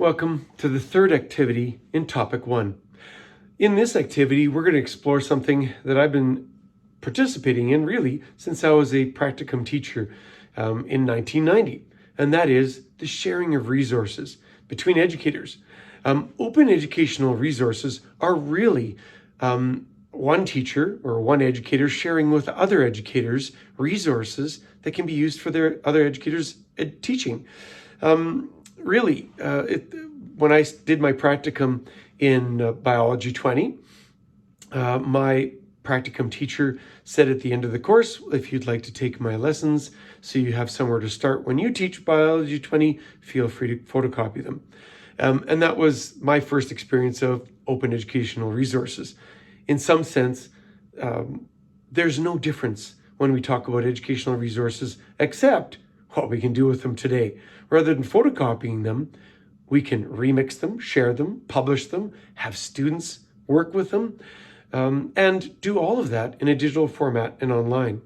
Welcome to the third activity in Topic 1. In this activity, we're going to explore something that I've been participating in really since I was a practicum teacher in 1990, and that is the sharing of resources between educators. Open educational resources are really one teacher or one educator sharing with other educators resources that can be used for their other educators' teaching. When I did my practicum in Biology 20, my practicum teacher said at the end of the course, if you'd like to take my lessons so you have somewhere to start when you teach Biology 20, feel free to photocopy them. And that was my first experience of open educational resources. In some sense, there's no difference when we talk about educational resources except what we can do with them today. Rather than photocopying them, we can remix them, share them, publish them, have students work with them, and do all of that in a digital format and online.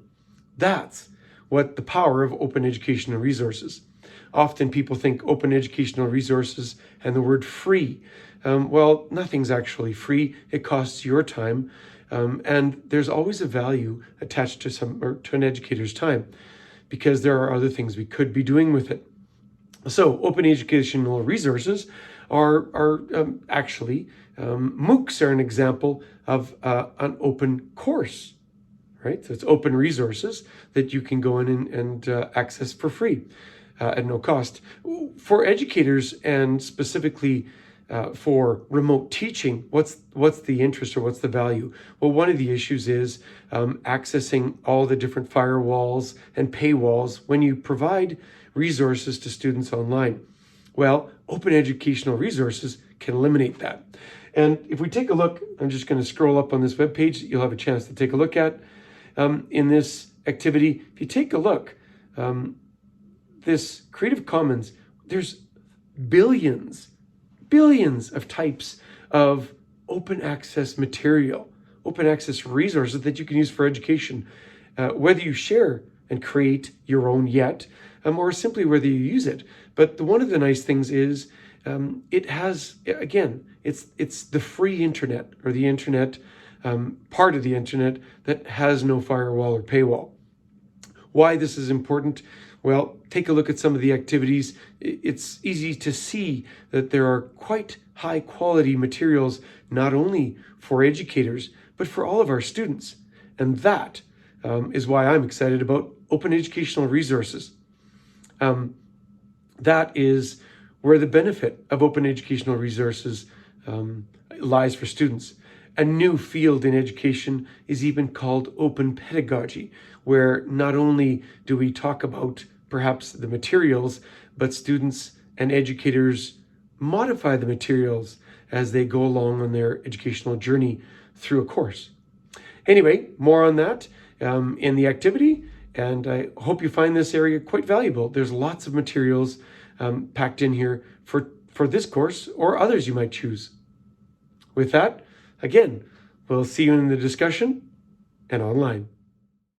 That's what the power of open educational resources. Often people think open educational resources and the word free. Well, nothing's actually free. It costs your time, and there's always a value attached to an educator's time, because there are other things we could be doing with it. So open educational resources are actually, MOOCs are an example of an open course, right? So it's open resources that you can go in and access for free at no cost. For educators, and specifically for remote teaching, what's the interest or what's the value? Well, one of the issues is accessing all the different firewalls and paywalls when you provide resources to students online. Well, open educational resources can eliminate that. And if we take a look, I'm just going to scroll up on this webpage that you'll have a chance to take a look at. In this activity, if you take a look, this Creative Commons, there's billions of types of open access material, open access resources that you can use for education, whether you share and create your own yet, or simply whether you use it. But one of the nice things is it has, again, it's the free internet, or the internet, part of the internet that has no firewall or paywall. Why this is important? Well, take a look at some of the activities. It's easy to see that there are quite high quality materials, not only for educators, but for all of our students. And that is why I'm excited about open educational resources. That is where the benefit of open educational resources lies for students. A new field in education is even called open pedagogy, where not only do we talk about perhaps the materials, but students and educators modify the materials as they go along on their educational journey through a course. Anyway, more on that in the activity, and I hope you find this area quite valuable. There's lots of materials packed in here for this course or others you might choose. With that, again, we'll see you in the discussion and online.